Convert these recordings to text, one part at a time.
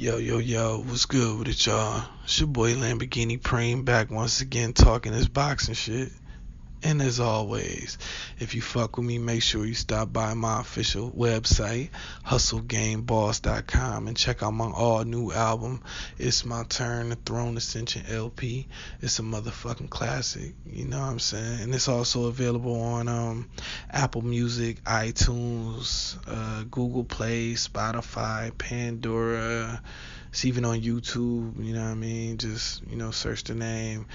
Yo, what's good with it, y'all? It's your boy Lamborghini Preem back once again talking this boxing shit. And as always, if you fuck with me, make sure you stop by my official website, hustlegameboss.com, and check out my all new album, It's My Turn, the Throne Ascension LP. It's a motherfucking classic, you know what I'm saying? And it's also available on Apple Music, iTunes, Google Play, Spotify, Pandora. It's even on YouTube, you know what I mean? Just, search the name,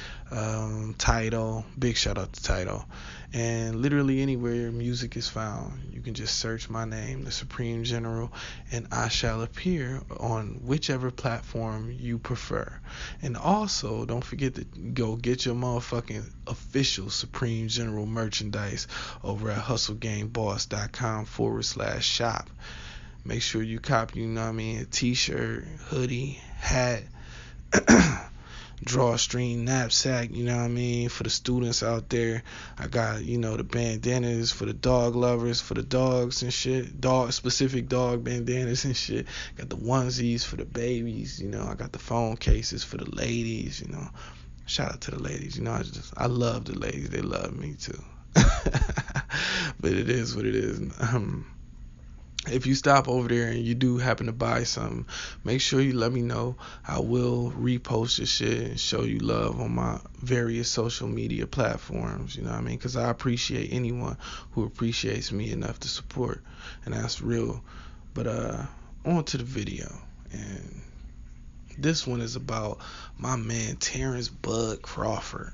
Title. Big shout out to Title. And literally anywhere music is found, you can just search my name, the Supreme General, and I shall appear on whichever platform you prefer. And also, don't forget to go get your motherfucking official Supreme General merchandise over at hustlegameboss.com/shop. Make sure you copy, a t-shirt, hoodie, hat, drawstring, knapsack, for the students out there. I got, the bandanas for the dog lovers, for the dogs and shit, specific dog bandanas and shit. Got the onesies for the babies, I got the phone cases for the ladies, Shout out to the ladies, I love the ladies, they love me too. But it is what it is. If you stop over there and you do happen to buy something, make sure you let me know. I will repost your shit and show you love on my various social media platforms, because I appreciate anyone who appreciates me enough to support, and that's real. But on to the video, and this one is about my man Terrance Bud Crawford.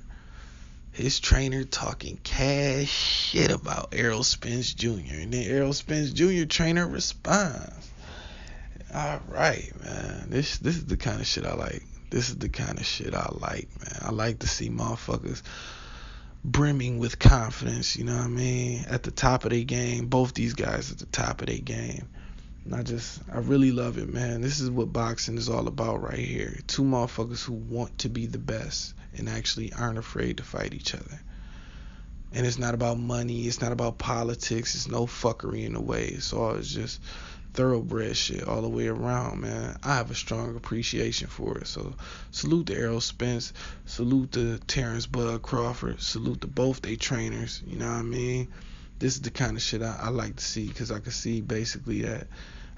His trainer talking cash shit about Errol Spence Jr. And then Errol Spence Jr. trainer responds. Alright, man. This is the kind of shit I like. This is the kind of shit I like, man. I like to see motherfuckers brimming with confidence, you know what I mean? At the top of their game. Both these guys at the top of their game. And I really love it, man. This is what boxing is all about right here. Two motherfuckers who want to be the best and actually aren't afraid to fight each other. And it's not about money, it's not about politics, it's no fuckery in the way. It's just thoroughbred shit all the way around, man. I have a strong appreciation for it. So salute to Errol Spence, salute to Terrance Bud Crawford, salute to both they trainers, you know what I mean? This is the kind of shit I like to see, because I can see basically that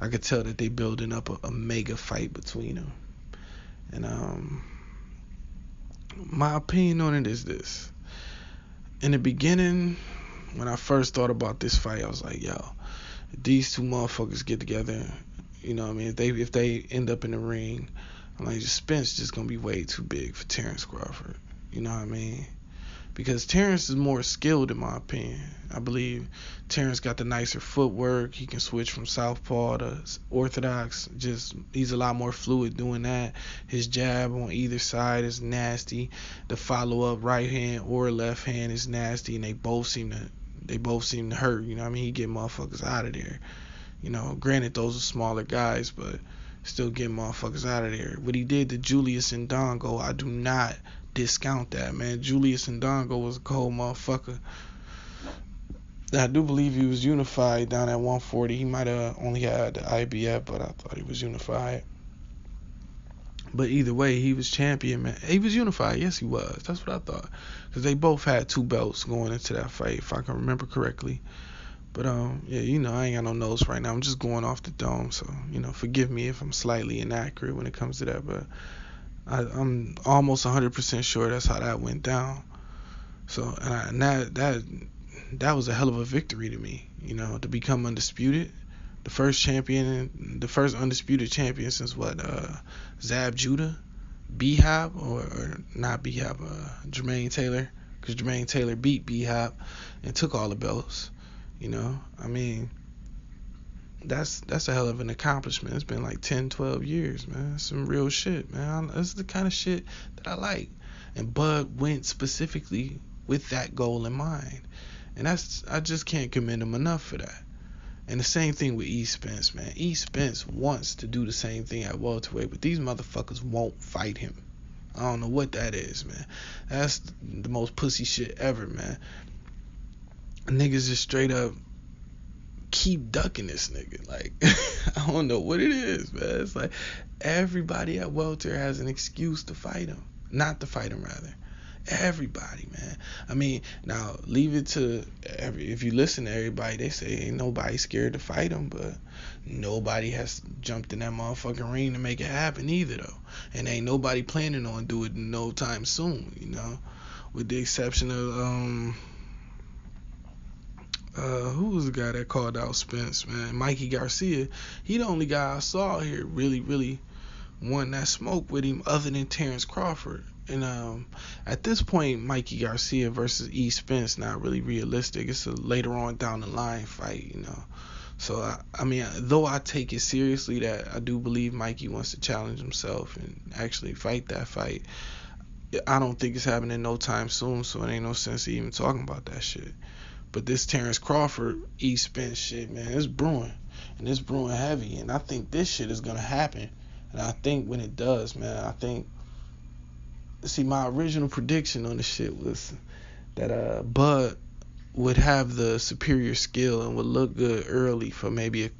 I could tell that they building up a mega fight between them. And my opinion on it is this. In the beginning, when I first thought about this fight, I was like, yo, if these two motherfuckers get together, if they end up in the ring, I'm like, Spence just gonna be way too big for Terrance Crawford. You know what I mean? Because Terrance is more skilled, in my opinion. I believe Terrance got the nicer footwork. He can switch from southpaw to orthodox. He's a lot more fluid doing that. His jab on either side is nasty. The follow up right hand or left hand is nasty, and they both seem to hurt. You know what I mean? He get motherfuckers out of there. Granted those are smaller guys, but still get motherfuckers out of there. What he did to Julius Ndongo, I do not discount that, man. Julius Ndongo was a cold motherfucker. I do believe he was unified down at 140. He might have only had the IBF, but I thought he was unified. But either way, he was champion, man. He was unified. Yes, he was. That's what I thought. Because they both had 2 belts going into that fight, if I can remember correctly. But, yeah, I ain't got no notes right now. I'm just going off the dome. So, forgive me if I'm slightly inaccurate when it comes to that. But I'm almost 100% sure that's how that went down. So, and that was a hell of a victory to me, to become undisputed. The first undisputed champion since Zab Judah, B-Hop, or not B-Hop, Jermaine Taylor, because Jermaine Taylor beat B-Hop and took all the belts. I mean, that's a hell of an accomplishment. It's been like 10, 12 years, man. That's some real shit, man. That's the kind of shit that I like. And Bud went specifically with that goal in mind. And I just can't commend him enough for that. And the same thing with E. Spence, man. E. Spence wants to do the same thing at welterweight, but these motherfuckers won't fight him. I don't know what that is, man. That's the most pussy shit ever, man. Niggas just straight up keep ducking this nigga. Like, I don't know what it is, man. It's like everybody at welter has an excuse to fight him. Not to fight him, rather. Everybody, man. I mean, now leave it to if you listen to everybody, they say ain't nobody scared to fight him, but nobody has jumped in that motherfucking ring to make it happen either, though. And ain't nobody planning on do it no time soon, you know, with the exception of who was the guy that called out Spence, man? Mikey Garcia. He the only guy I saw here really won that smoke with him other than Terrance Crawford. And at this point, Mikey Garcia versus E. Spence not really realistic. It's a later on down the line fight, you know. So I mean, though I take it seriously that I do believe Mikey wants to challenge himself and actually fight that fight, I don't think it's happening no time soon. So it ain't no sense even talking about that shit. But this Terrance Crawford, E. Spence shit, man, it's brewing. And it's brewing heavy. And I think this shit is going to happen. And I think when it does, man, see, my original prediction on the shit was that Bud would have the superior skill and would look good early for maybe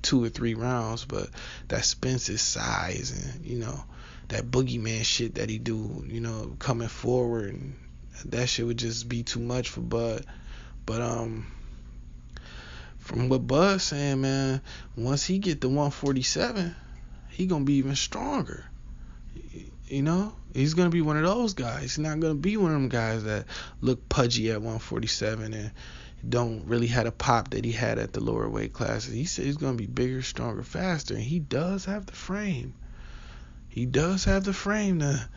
2 or 3 rounds. But that Spence's size and, you know, that boogeyman shit that he do, you know, coming forward, and that shit would just be too much for Bud. But from what Bud's saying, man, once he get to 147, he gonna be even stronger. You know, he's gonna be one of those guys. He's not gonna be one of them guys that look pudgy at 147 and don't really have a pop that he had at the lower weight classes. He said he's gonna be bigger, stronger, faster, and he does have the frame. He does have the frame to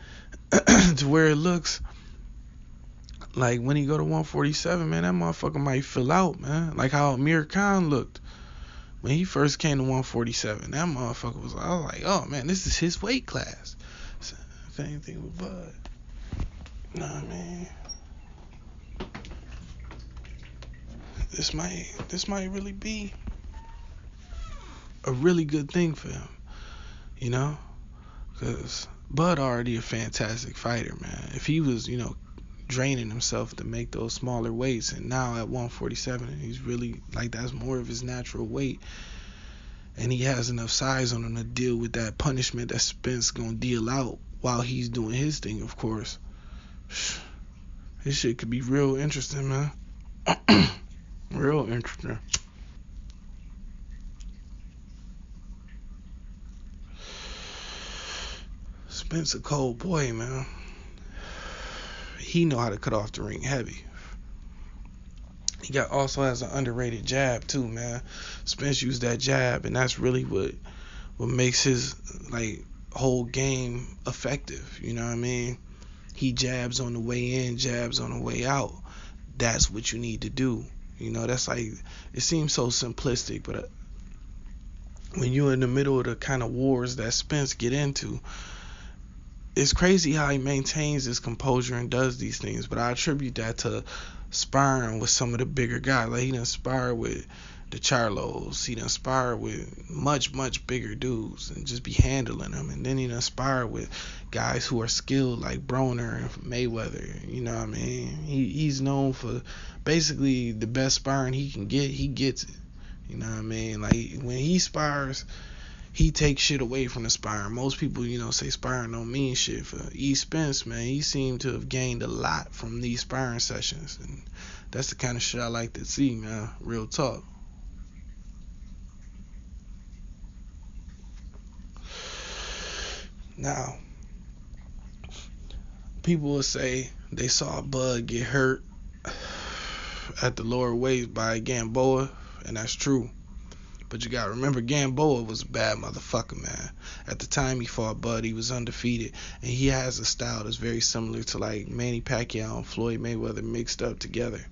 to where it looks like when he go to 147, man, that motherfucker might fill out, man. Like how Amir Khan looked when he first came to 147. That motherfucker was like, oh man, this is his weight class. Same thing with Bud. Nah, man. This might really be a really good thing for him, you know, because Bud already a fantastic fighter, man. If he was, you know, draining himself to make those smaller weights, and now at 147 he's really like, that's more of his natural weight, and he has enough size on him to deal with that punishment that Spence gonna deal out while he's doing his thing, of course. This shit could be real interesting, man. Real interesting. Spence a cold boy, man. He know how to cut off the ring heavy. He also has an underrated jab too, man. Spence used that jab, and that's really what makes his like whole game effective. You know what I mean? He jabs on the way in, jabs on the way out. That's what you need to do. You know, that's like, it seems so simplistic, but when you're in the middle of the kind of wars that Spence get into, it's crazy how he maintains his composure and does these things. But I attribute that to sparring with some of the bigger guys. Like, he done sparred with the Charlos. He done sparred with much bigger dudes and just be handling them. And then he done sparred with guys who are skilled like Broner and Mayweather. You know what I mean? He's known for basically the best sparring he can get. He gets it. You know what I mean? Like, when he spars, he takes shit away from the sparring. Most people, you know, say sparring don't mean shit. For E. Spence, man, he seemed to have gained a lot from these sparring sessions. And that's the kind of shit I like to see, man. Real talk. Now, people will say they saw Bud get hurt at the lower weight by Gamboa, and that's true. But you gotta remember, Gamboa was a bad motherfucker, man. At the time he fought Bud, he was undefeated, and he has a style that's very similar to like Manny Pacquiao and Floyd Mayweather mixed up together.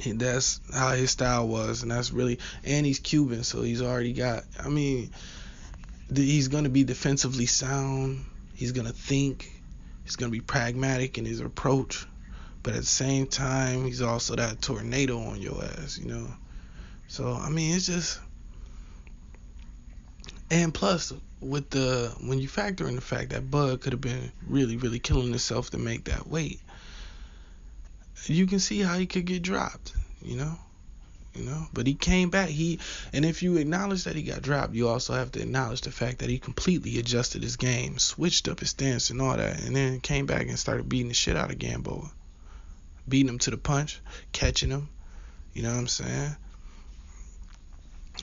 And that's how his style was, and that's really, and he's Cuban, so he's already got, I mean, he's gonna be defensively sound, he's gonna think, he's gonna be pragmatic in his approach, but at the same time, he's also that tornado on your ass, you know. So, I mean, it's just, and plus, when you factor in the fact that Bud could have been really killing himself to make that weight, you can see how he could get dropped, you know. But he came back. And if you acknowledge that he got dropped, you also have to acknowledge the fact that he completely adjusted his game, switched up his stance and all that, and then came back and started beating the shit out of Gamboa, beating him to the punch, catching him. You know what I'm saying?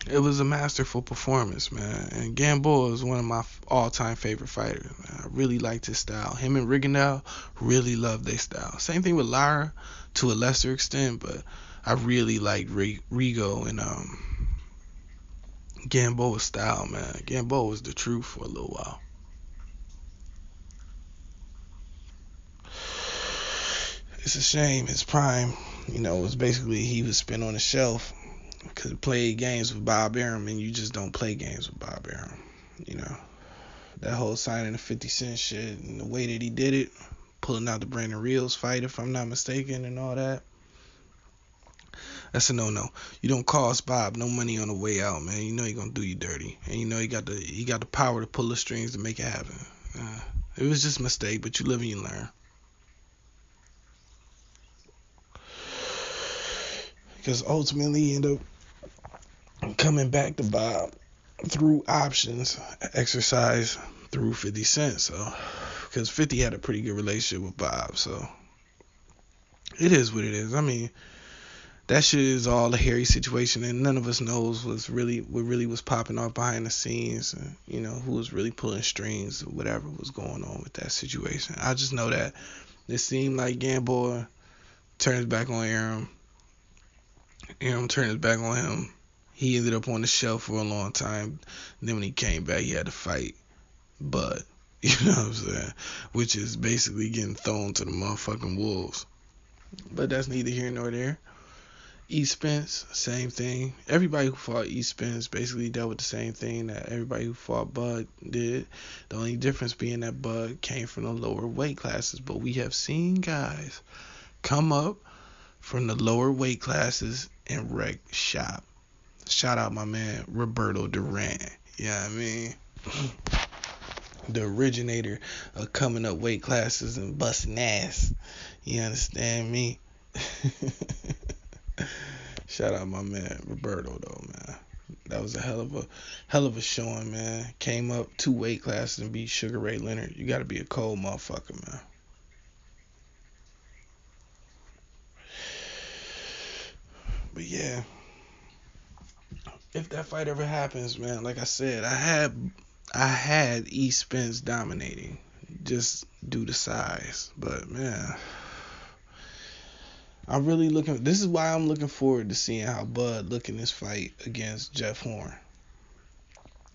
It was a masterful performance, man. And Gamboa is one of my all-time favorite fighters, man. I really liked his style. Him and Rigondeaux really loved their style. Same thing with Lara to a lesser extent, but I really liked Rigo and Gamboa's style, man. Gamboa was the truth for a little while. It's a shame. His prime, was basically he was spent on the shelf because he played games with Bob Arum, and you just don't play games with Bob Arum. That whole signing of 50 Cent shit and the way that he did it, pulling out the Brandon Reels fight, if I'm not mistaken, and all that. That's a no-no. You don't cost Bob no money on the way out, man. You know he gonna do you dirty, and he got the power to pull the strings to make it happen. It was just a mistake, but you live and you learn. Because ultimately he ended up coming back to Bob through options exercised through 50 Cent. So, because 50 had a pretty good relationship with Bob, so it is what it is. I mean, that shit is all a hairy situation, and none of us knows what really was popping off behind the scenes, and who was really pulling strings or whatever was going on with that situation. I just know that it seemed like Gamboa turns back on Arum. Arum turned his back on him. He ended up on the shelf for a long time. And then when he came back, he had to fight Bud. You know what I'm saying? Which is basically getting thrown to the motherfucking wolves. But that's neither here nor there. E. Spence, same thing. Everybody who fought E. Spence basically dealt with the same thing that everybody who fought Bud did. The only difference being that Bud came from the lower weight classes. But we have seen guys come up from the lower weight classes and wreck shop. Shout out my man Roberto Duran. You know what I mean? The originator of coming up weight classes and busting ass. You understand me? Shout out my man Roberto though, man. That was a hell of a showing, man. Came up 2 weight classes and beat Sugar Ray Leonard. You gotta be a cold motherfucker, man. But yeah, if that fight ever happens, man, like I said, I had E. Spence dominating just due to size. But man, this is why I'm looking forward to seeing how Bud look in this fight against Jeff Horn.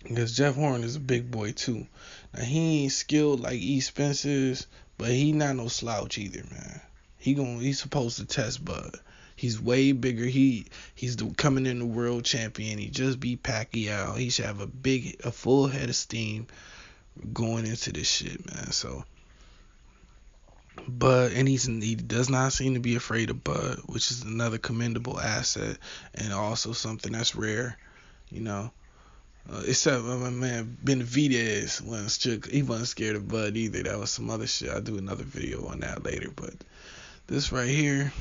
Because Jeff Horn is a big boy too. Now he ain't skilled like E. Spence is, but he not no slouch either, man. He's supposed to test Bud. He's way bigger. He's coming in the world champion. He just beat Pacquiao. He should have a full head of steam going into this shit, man. So, he does not seem to be afraid of Bud, which is another commendable asset and also something that's rare, Except my man Benavidez he wasn't scared of Bud either. That was some other shit. I'll do another video on that later. But this right here,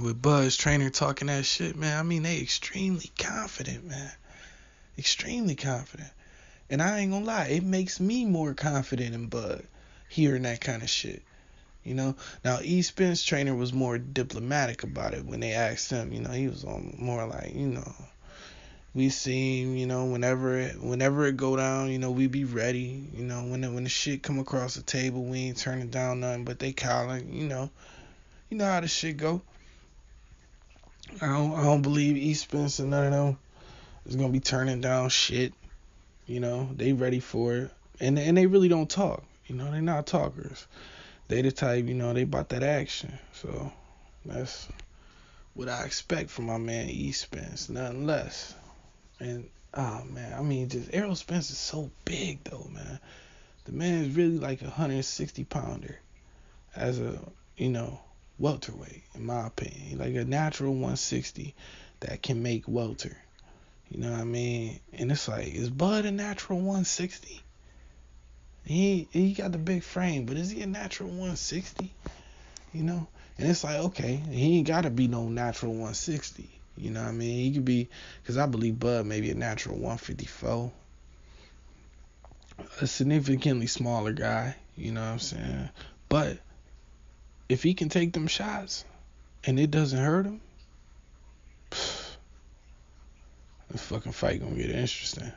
with Bud's trainer talking that shit, man, I mean, they extremely confident, man. Extremely confident. And I ain't gonna lie, it makes me more confident in Bud hearing that kind of shit. Now, E. Spence trainer was more diplomatic about it when they asked him. He was on more like, we seen, whenever it go down, we be ready. When the shit come across the table, we ain't turning down nothing but they calling. You know how the shit go. I don't believe E. Spence and none of them is gonna be turning down shit. They ready for it, and they really don't talk. They not talkers. They the type, they about that action. So that's what I expect from my man E. Spence, nothing less. And oh man, I mean, just Errol Spence is so big though, man. The man is really like 160 pounder as a welterweight, in my opinion. Like a natural 160 that can make welter. You know what I mean? And it's like, is Bud a natural 160? He got the big frame, but is he a natural 160? you know. And it's like, okay, he ain't gotta be no natural 160. You know what I mean? He could be, because I believe Bud may be a natural 154, a significantly smaller guy. You know what I'm saying? But if he can take them shots and it doesn't hurt him, the fucking fight gonna get interesting.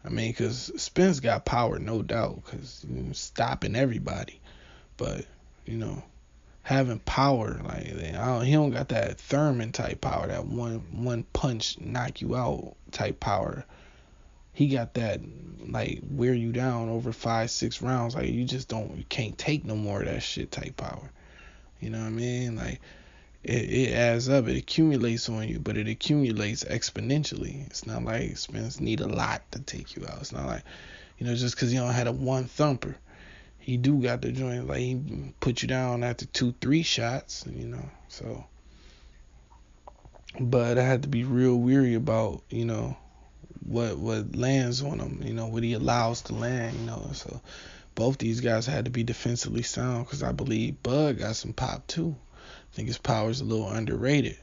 I mean, because Spence got power, no doubt, because stopping everybody. But, you know, having power, like, he don't got that Thurman type power, that one punch knock you out type power. He got that, like, wear you down over 5-6 rounds. Like, you can't take no more of that shit type power. You know what I mean? Like, it adds up, it accumulates on you, but it accumulates exponentially. It's not like Spence need a lot to take you out. It's not like, just because you don't had a one thumper, he do got the joint, like, he put you down after 2-3 shots, so. But I had to be real weary about, what lands on him, what he allows to land, so both these guys had to be defensively sound, because I believe Bud got some pop too. I think his power is a little underrated.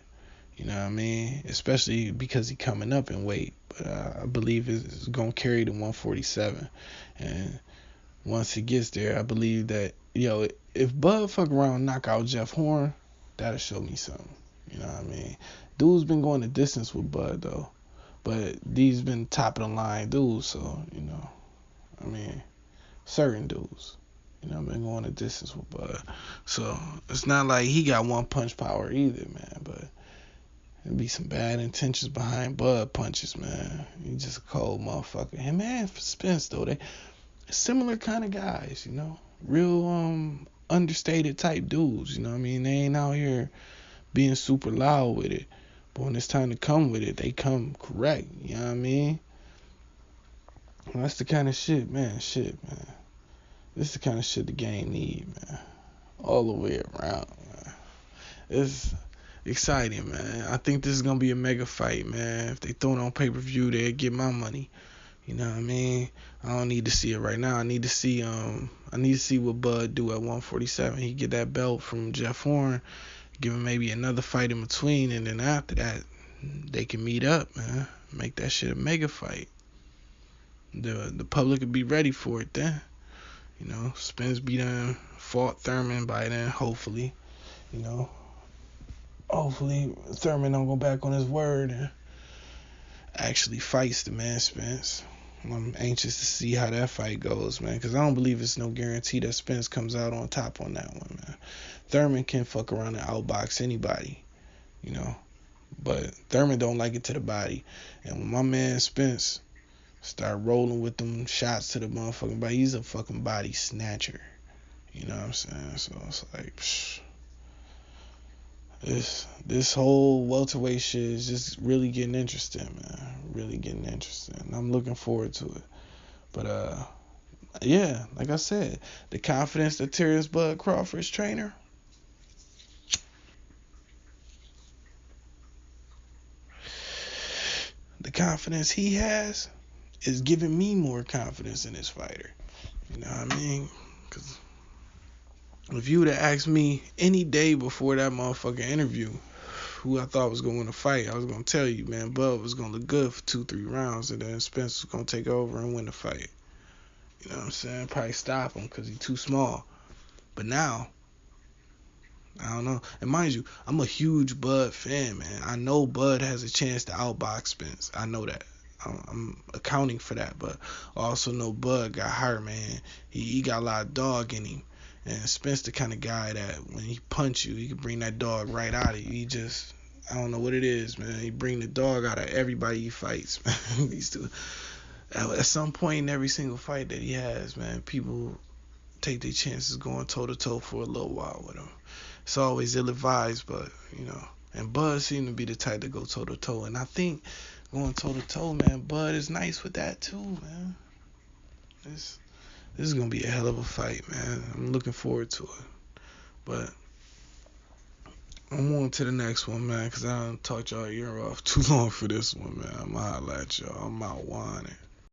You know what I mean? Especially because he coming up in weight. But I believe it's going to carry to 147. And once he gets there, I believe that, if Bud fuck around and knock out Jeff Horn, that'll show me something. You know what I mean? Dude's been going the distance with Bud, though. But these been top of the line dudes, so, I mean, certain dudes. I've been going the distance with Bud. So, it's not like he got one punch power either, man. But there'd be some bad intentions behind Bud punches, man. He's just a cold motherfucker. Him and Spence, though, they similar kind of guys, Real, understated type dudes, I mean? They ain't out here being super loud with it. But when it's time to come with it, they come correct, you know what I mean? Well, that's the kind of shit, man. This is the kind of shit the game need, man. All the way around, man. It's exciting, man. I think this is gonna be a mega fight, man. If they throw it on pay-per-view, they'll get my money. You know what I mean? I don't need to see it right now. I need to see what Bud do at 147. He get that belt from Jeff Horn, give him maybe another fight in between, and then after that, they can meet up, man. Make that shit a mega fight. The public will be ready for it then. Spence be done, fought Thurman by then, hopefully. Hopefully Thurman don't go back on his word and actually fights the man Spence. I'm anxious to see how that fight goes, man, because I don't believe it's no guarantee that Spence comes out on top on that one, man. Thurman can fuck around and outbox anybody, but Thurman don't like it to the body. And when my man Spence start rolling with them shots to the motherfucking body, he's a fucking body snatcher. You know what I'm saying? So it's like, this whole welterweight shit is just really getting interesting, man. Really getting interesting. I'm looking forward to it. But yeah, like I said, the confidence that Terrance Bud Crawford's trainer, the confidence he has is giving me more confidence in this fighter. You know what I mean? Because if you would have asked me any day before that motherfucking interview who I thought was going to win the fight, I was going to tell you, man, Bud was going to look good for 2-3 rounds, and then Spence was going to take over and win the fight. You know what I'm saying? Probably stop him because he's too small. But now, I don't know. And mind you, I'm a huge Bud fan, man. I know Bud has a chance to outbox Spence. I know that. I'm accounting for that. But I also know Bud got hurt, man. He got a lot of dog in him. And Spence the kind of guy that when he punch you, he can bring that dog right out of you. He just, I don't know what it is, man. He bring the dog out of everybody he fights, man. These two. At some point in every single fight that he has, man, people take their chances going toe-to-toe for a little while with him. It's always ill-advised, but, and Bud seemed to be the type to go toe-to-toe. And I think going toe-to-toe, man, Bud is nice with that too, man. This is going to be a hell of a fight, man. I'm looking forward to it. But I'm on to the next one, man, because I done talked y'all ear off too long for this one, man. I'm going to holler at y'all. I'm out whining.